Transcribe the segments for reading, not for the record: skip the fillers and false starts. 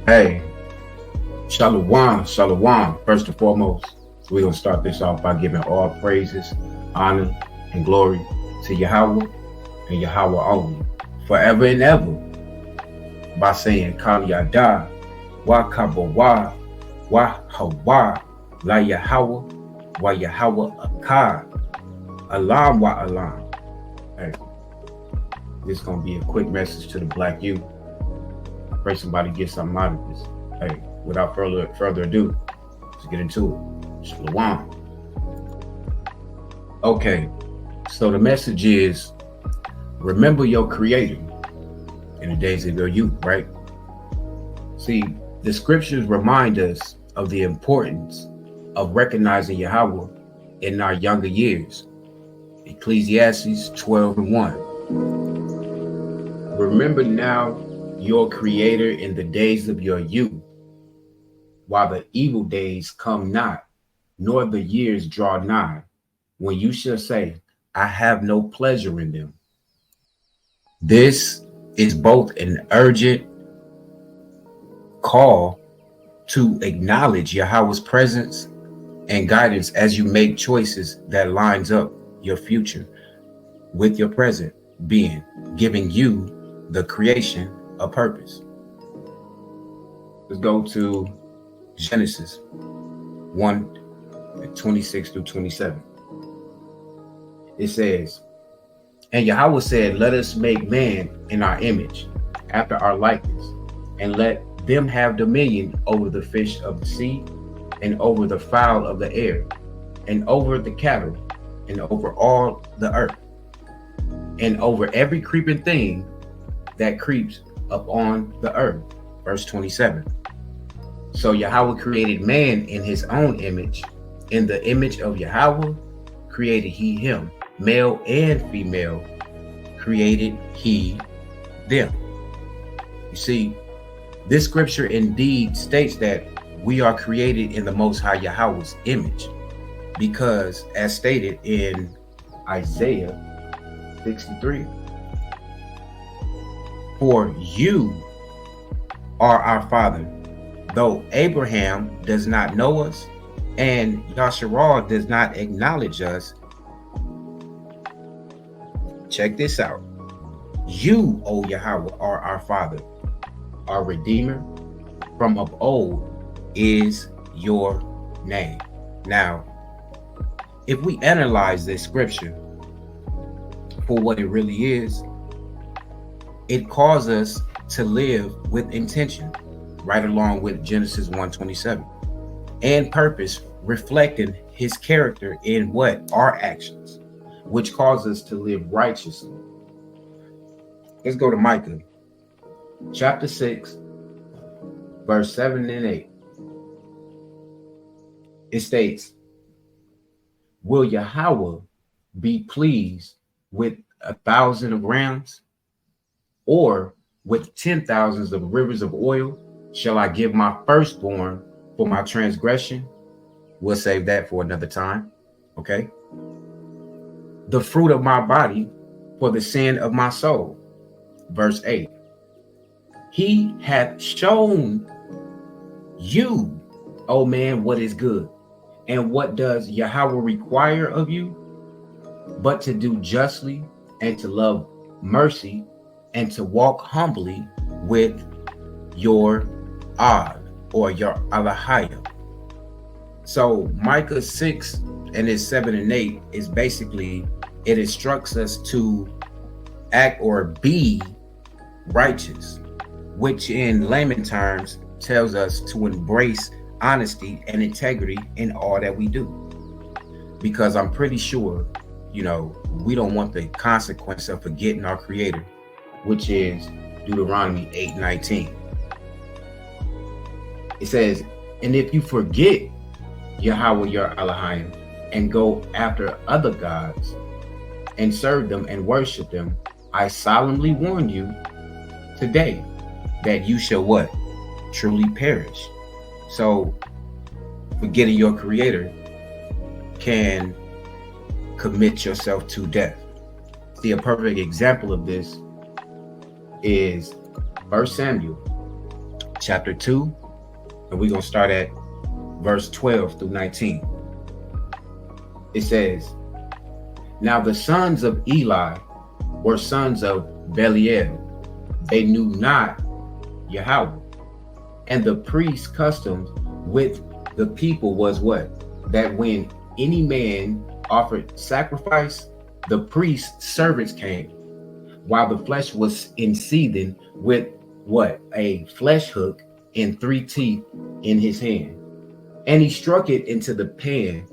Hey, Shalom, Shalom. First and foremost, we're going to start this off by giving all praises, honor, and glory to Yahweh and Yahweh only, forever and ever, by saying, Kal Yada, Wa Kabawa, Wa Hawa, La Yahweh, Wa Yahweh Akkad, Alam Wa Alam. Hey, this is going to be a quick message to the black youth. I pray somebody get something out of this. Hey, without further ado, let's get into it. Shalom. Okay, so the message is, remember your creator in the days of your youth, right? See, the scriptures remind us of the importance of recognizing Yahweh in our younger years. Ecclesiastes 12:1. Remember now your creator in the days of your youth, while the evil days come not, nor the years draw nigh, when you shall say, I have no pleasure in them. This is both an urgent call to acknowledge Yahweh's presence and guidance as you make choices that lines up your future with your present being, giving you, the creation, a purpose. Let's go to Genesis 1:26 through 27. It says, and Yahweh said, let us make man in our image, after our likeness, and let them have dominion over the fish of the sea, and over the fowl of the air, and over the cattle, and over all the earth, and over every creeping thing that creeps upon the earth. Verse 27. So Yahweh created man in his own image. In the image of Yahweh created he him. Male and female created he them. You see, this scripture indeed states that we are created in the Most High Yahweh's image, because as stated in Isaiah 63, for you are our father, though Abraham does not know us and Yasharal does not acknowledge us. Check this out. You, O Yahweh, are our father, our redeemer from of old is your name. Now, if we analyze this scripture for what it really is, it calls us to live with intention, right along with Genesis 1:27, and purpose, reflecting his character in what? Our actions, which cause us to live righteously. Let's go to Micah chapter 6, verse 7 and 8. It states, will Yahweh be pleased with 1,000 of rams, or with 10,000s of rivers of oil? Shall I give my firstborn for my transgression? We'll save that for another time. Okay. The fruit of my body for the sin of my soul. Verse 8. He hath shown you, O man, what is good. And what does Yahweh require of you? But to do justly, and to love mercy, and to walk humbly with your Ad, or your Alahaya. So Micah 6 and its 7 and 8 is basically, it instructs us to act or be righteous, which in layman terms tells us to embrace honesty and integrity in all that we do. Because I'm pretty sure, we don't want the consequence of forgetting our creator, which is Deuteronomy 8:19. It says, and if you forget Yahweh your Elohim and go after other gods and serve them and worship them, I solemnly warn you today that you shall what? Truly perish. So forgetting your creator can commit yourself to death. See, a perfect example of this is 1 Samuel chapter 2, and we're going to start at verse 12 through 19. It says, now the sons of Eli were sons of Belial. They knew not Yahweh. And the priest's custom with the people was what? That when any man offered sacrifice, the priest's servants came, while the flesh was in seething with what? A flesh hook and 3 teeth in his hand. And he struck it into the pan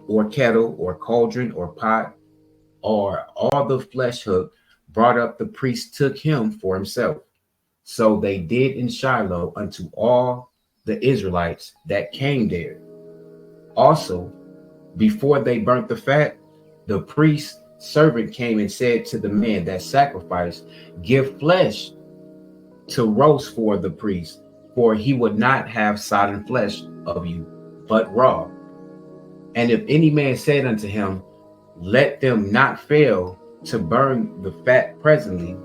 or kettle or cauldron or pot, or all the flesh hook brought up, the priest took him for himself. So they did in Shiloh unto all the Israelites that came there. Also, before they burnt the fat, the priest's servant came and said to the man that sacrificed, give flesh to roast for the priest, for he would not have sodden flesh of you, but raw. And if any man said unto him, let them not fail to burn the fat presently,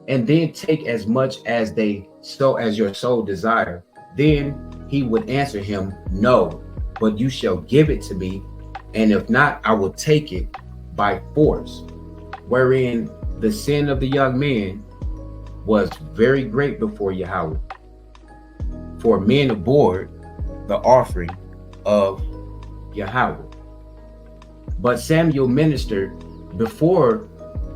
and then take as much as they so as your soul desire, then he would answer him, no, but you shall give it to me, and if not, I will take it by force. Wherein the sin of the young man was very great before Yahweh, for men abhorred the offering of Yahweh. But Samuel ministered before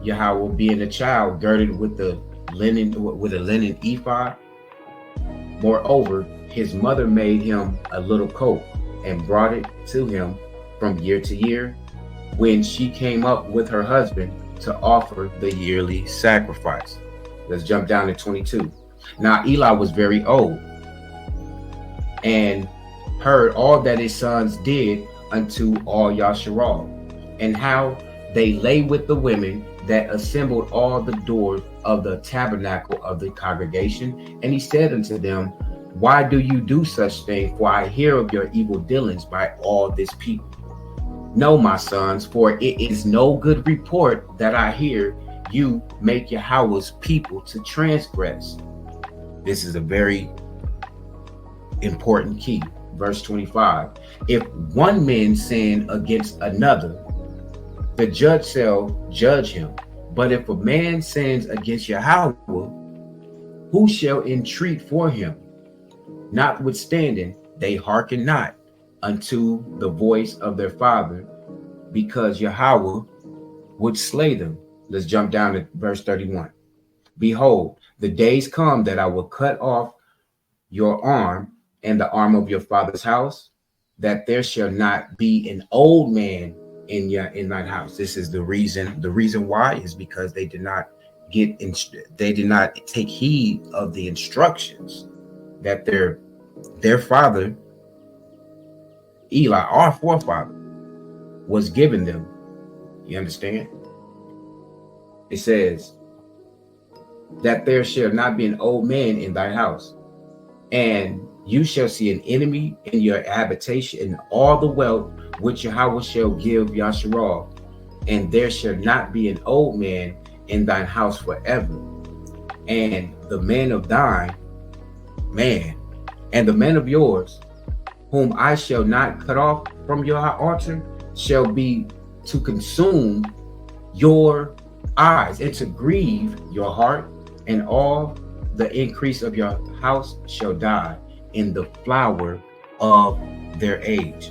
Yahweh, being a child, girded with a linen ephod. Moreover, his mother made him a little coat and brought it to him from year to year, when she came up with her husband to offer the yearly sacrifice. Let's jump down to 22. Now Eli was very old, and heard all that his sons did unto all Yasharal, and how they lay with the women that assembled all the doors of the tabernacle of the congregation. And he said unto them, why do you do such thing? For I hear of your evil dealings by all this people. No, my sons, for it is no good report that I hear you make Yahweh's people to transgress. This is a very important key. Verse 25. If one man sin against another, the judge shall judge him. But if a man sins against Yahweh, who shall entreat for him? Notwithstanding, they hearken not unto the voice of their father, because Yahweh would slay them. Let's jump down to verse 31. Behold, the days come that I will cut off your arm and the arm of your father's house, that there shall not be an old man in thine house. This is the reason. The reason why is because they did not take heed of the instructions that their father Eli, our forefather, was giving them. You understand? It says that there shall not be an old man in thy house, and you shall see an enemy in your habitation, in all the wealth which Yahweh shall give Yasharal, and there shall not be an old man in thine house forever. And the man of thine man, and the man of yours, whom I shall not cut off from your altar, shall be to consume your eyes and to grieve your heart, and all the increase of your house shall die in the flower of their age.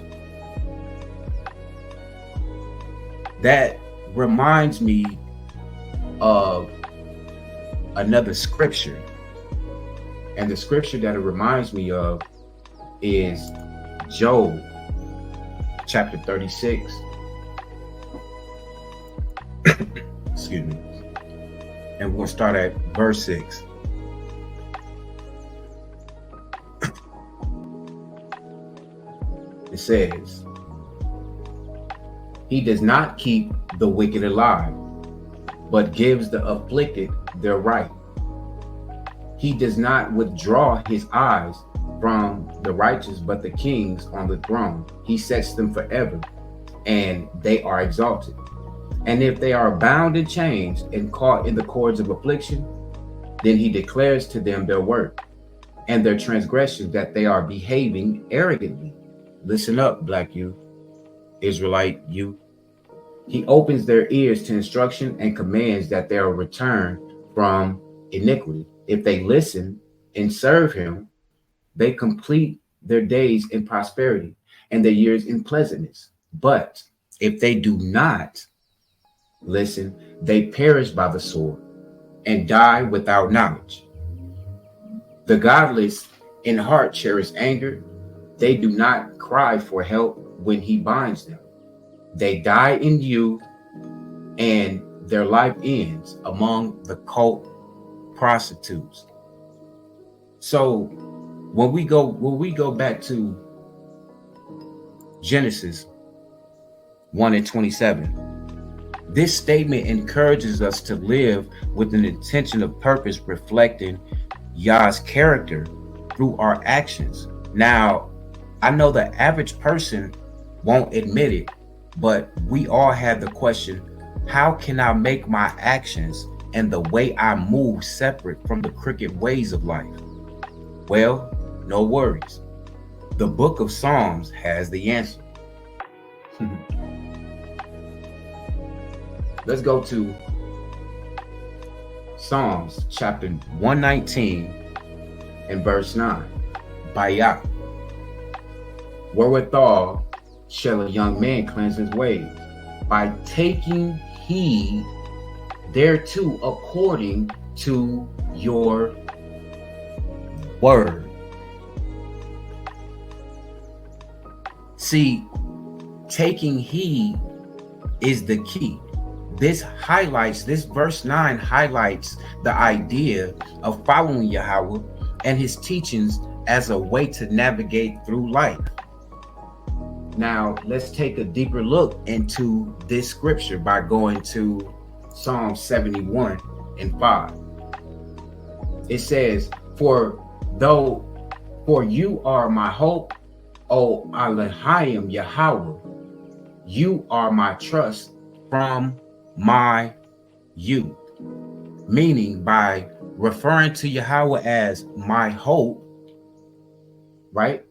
That reminds me of another scripture. And the scripture that it reminds me of is Job chapter 36. Excuse me. And we're going to start at verse 6. It says, he does not keep the wicked alive, but gives the afflicted their right. He does not withdraw his eyes from the righteous, but the kings on the throne. He sets them forever, and they are exalted. And if they are bound in chains and caught in the cords of affliction, then he declares to them their work. and their transgressions that they are behaving arrogantly. Listen up, black youth, Israelite youth. He opens their ears to instruction and commands that they will return from iniquity. If they listen and serve him, they complete their days in prosperity and their years in pleasantness. But if they do not listen, they perish by the sword and die without knowledge. The godless in heart cherish anger. They do not cry for help when he binds them. They die in youth, and their life ends among the cult prostitutes. So when we go back to Genesis 1:27, this statement encourages us to live with an intention of purpose, reflecting Yah's character through our actions. Now, I know the average person won't admit it, but we all have the question, how can I make my actions and the way I move separate from the crooked ways of life? Well, no worries. The book of Psalms has the answer. Let's go to Psalms chapter 119 and verse 9. BLACKYOUTH. Wherewithal shall a young man cleanse his ways? By taking heed thereto according to your word. See, taking heed is the key. This verse 9 highlights the idea of following Yahweh and his teachings as a way to navigate through life. Now, let's take a deeper look into this scripture by going to Psalm 71 and 5. It says, For you are my hope, O Elohim Yahweh, you are my trust from my youth. Meaning, by referring to Yahweh as my hope, right?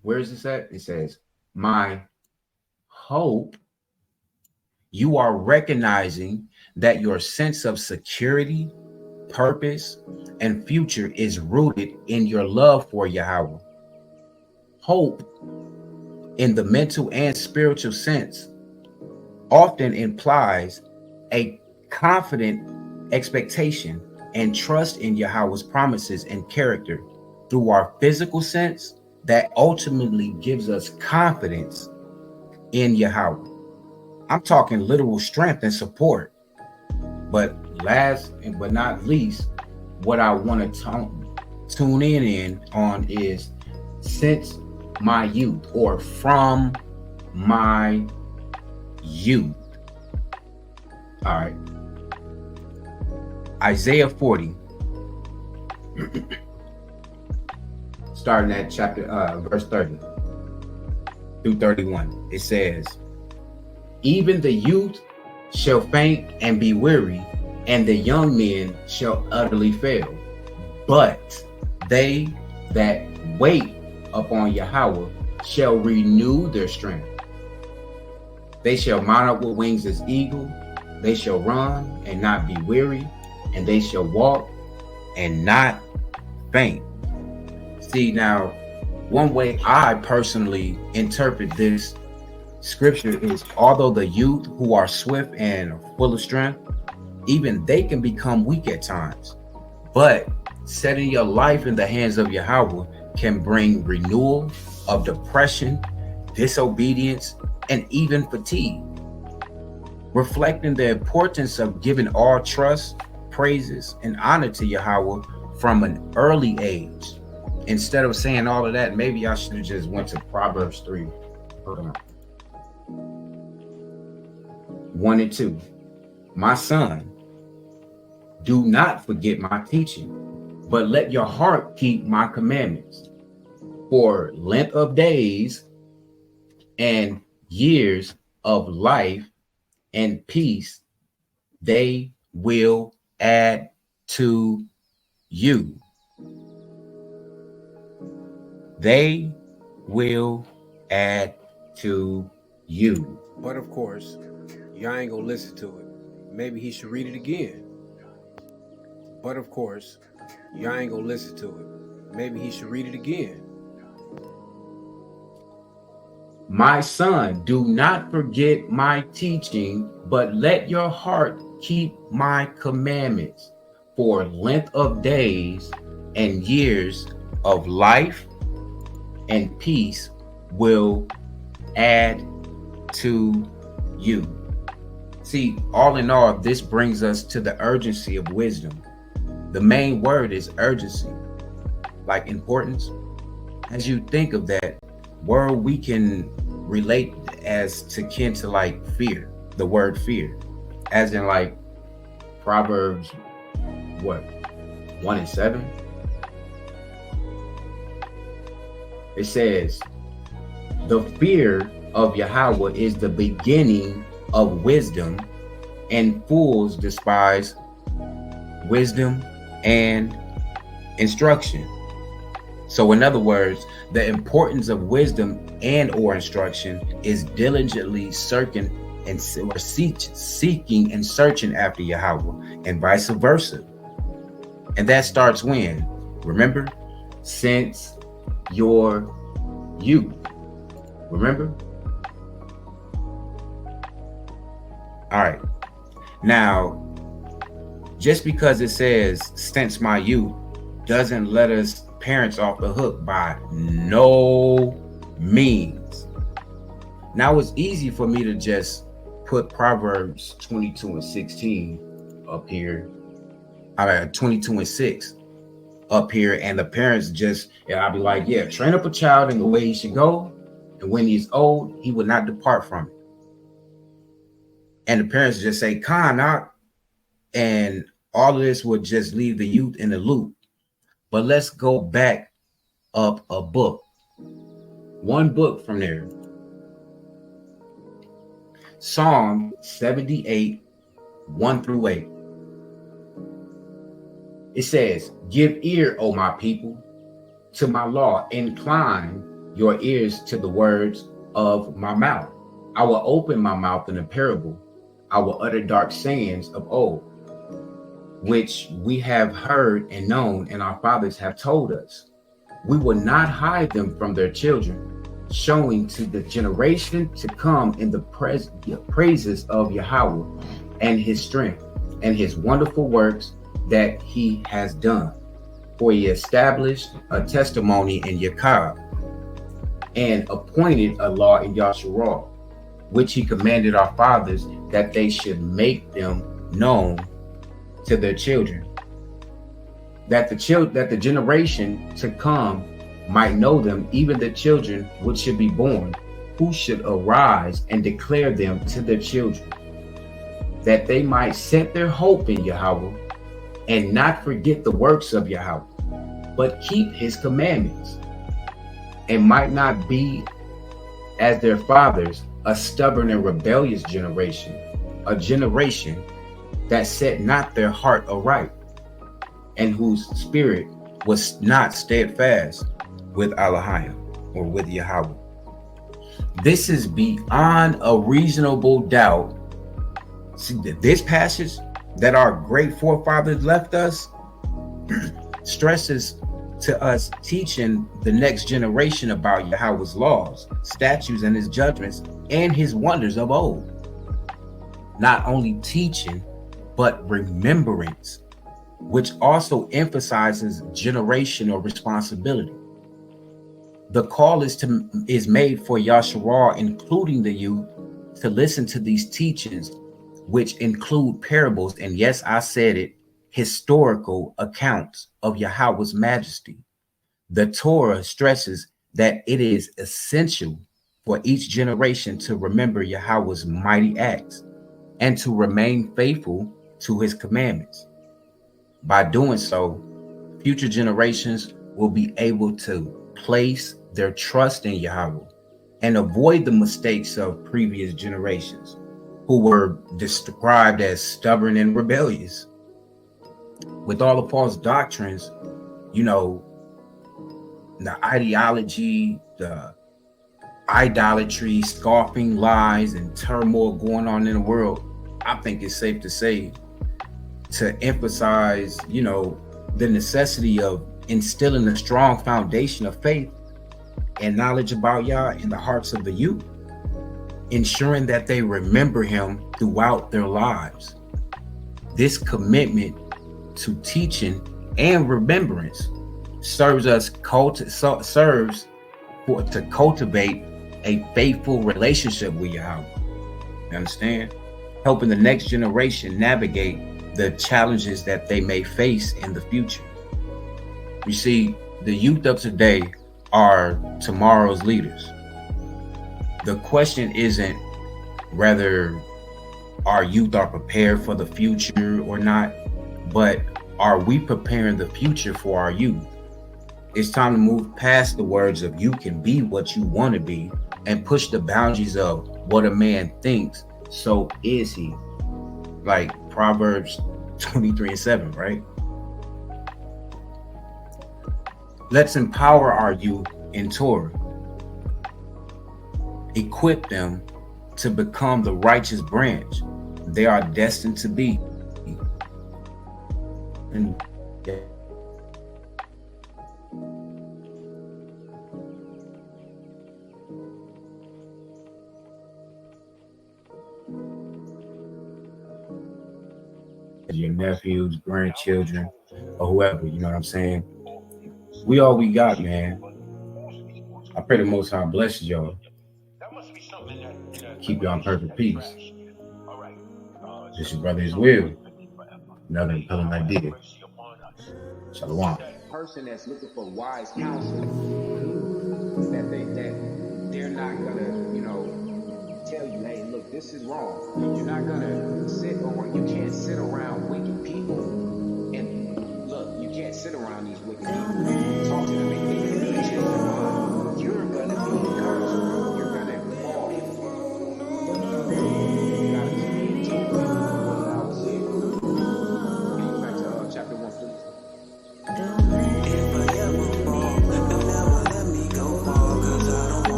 Where is this at? It says, my hope. You are recognizing that your sense of security, purpose, and future is rooted in your love for Yahweh. Hope, in the mental and spiritual sense, often implies a confident expectation and trust in Yahweh's promises and character. Through our physical sense, that ultimately gives us confidence in Yahweh. I'm talking literal strength and support. But last but not least, what I want to tune in on is since my youth, or from my youth. All right. Isaiah 40, starting at verse 30 through 31. It says, even the youth shall faint and be weary, and the young men shall utterly fail. But they that wait upon Yahweh shall renew their strength. They shall mount up with wings as eagle. They shall run and not be weary, and they shall walk and not faint. See, now, one way I personally interpret this scripture is, although the youth who are swift and full of strength, even they can become weak at times. But setting your life in the hands of Yahweh can bring renewal of depression, disobedience, and even fatigue. Reflecting the importance of giving all trust, praises, and honor to Yahweh from an early age. Instead of saying all of that, maybe I should have just went to Proverbs 3. Hold on. 1 and 2. My son, do not forget my teaching, but let your heart keep my commandments. For length of days and years of life and peace, they will add to you. they will add to you. But of course, y'all ain't gonna listen to it. Maybe he should read it again. But of course, y'all ain't gonna listen to it. Maybe he should read it again. My son, do not forget my teaching, but let your heart keep my commandments, for length of days and years of life and peace will add to you. See, all in all, this brings us to the urgency of wisdom. The main word is urgency, like importance. As you think of that word, we can relate as to kin to like fear, the word fear, as in like Proverbs, what, 1:7? It says, the fear of Yahweh is the beginning of wisdom, and fools despise wisdom and instruction. So in other words, the importance of wisdom and or instruction is diligently seeking and seeking and searching after Yahweh, and vice versa. And that starts when? Remember, since your youth. Remember? All right. Now, just because it says since my youth doesn't let us parents off the hook by no means. Now it's easy for me to just put Proverbs 22:16 up here. All right, 22:6 up here, and the parents just, and I'll be like, yeah, train up a child in the way he should go, and when he's old, he will not depart from it. And the parents just say, Kana, and all of this would just leave the youth in the loop. But let's go back up a book. One book from there. Psalm 78, 1-8. It says, give ear, O my people, to my law. Incline your ears to the words of my mouth. I will open my mouth in a parable. I will utter dark sayings of old, which we have heard and known, and our fathers have told us. We will not hide them from their children, showing to the generation to come in the praises of Yahweh and his strength and his wonderful works that he has done. For he established a testimony in Yakab and appointed a law in Yahshua, which he commanded our fathers that they should make them known to their children, that the generation to come might know them, even the children which should be born, who should arise and declare them to their children, that they might set their hope in Yahweh and not forget the works of Yahweh, but keep his commandments, and might not be as their fathers, a stubborn and rebellious generation, a generation that set not their heart aright, and whose spirit was not steadfast with Elohim, or with Yahweh. This is beyond a reasonable doubt. See, this passage that our great forefathers left us stresses to us teaching the next generation about Yahweh's laws, statutes, and his judgments, and his wonders of old. Not only teaching, but remembrance, which also emphasizes generational responsibility. The call is made for Yahshua, including the youth, to listen to these teachings, which include parables, and yes, I said it, historical accounts of Yahweh's majesty. The Torah stresses that it is essential for each generation to remember Yahweh's mighty acts and to remain faithful to his commandments. By doing so, future generations will be able to place their trust in Yahweh and avoid the mistakes of previous generations who were described as stubborn and rebellious. With all the false doctrines, the ideology, the idolatry, scoffing, lies, and turmoil going on in the world, I think it's safe to say, to emphasize, the necessity of instilling a strong foundation of faith and knowledge about Yah in the hearts of the youth, ensuring that they remember him throughout their lives. This commitment to teaching and remembrance serves to cultivate a faithful relationship with Yahweh. You understand? Helping the next generation navigate the challenges that they may face in the future. You see, the youth of today are tomorrow's leaders. The question isn't whether our youth are prepared for the future or not, but are we preparing the future for our youth? It's time to move past the words of "you can be what you want to be" and push the boundaries of what a man thinks, so is he. Like Proverbs 23:7, right? Let's empower our youth in Torah. Equip them to become the righteous branch they are destined to be. And your nephews, grandchildren, or whoever, you know what I'm saying? We all we got, man. I pray the Most High blesses y'all. Keep y'all in perfect peace. This is Brother His Will. Another impelling idea. Shalom. Person that's looking for wise counsel, that they're not gonna, tell you, hey, look, this is wrong. You're not gonna you can't sit around wicked people, and look, you can't sit around these wicked people, talk to them and get them to change their mind. You're gonna be encouraged. You're gonna fall. You gotta keep talking what I was saying. Get you back to chapter 1, please.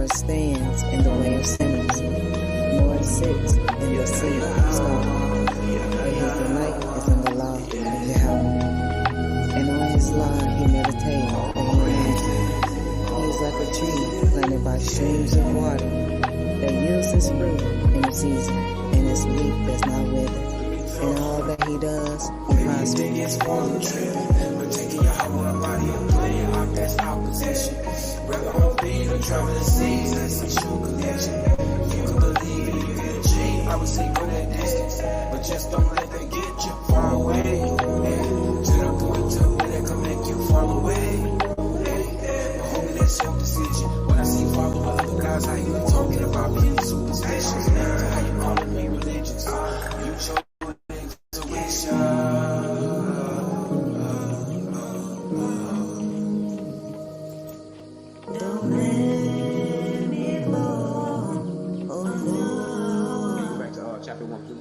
Stands in the way of sinners, nor sits in the seat of scoffers. But his delight is in the law of Yahweh, and on his law he meditates day and night. He is like a tree planted by streams of water, that yields his fruit in the season, and his leaf does not wither. In all that he does, he prospers. We're taking Yahawah body and playing our best opposition. Rather on feet or traveling seas, that's a true connection. If you can believe it, you can achieve. I would say go that distance, but just don't let that get you far away. To the point to where they can make you fall away. But homie, that's your decision. When I see you follow other guys, how you talking about being superstitious? How you calling me religious? You chose intuition. Chapter 1, please.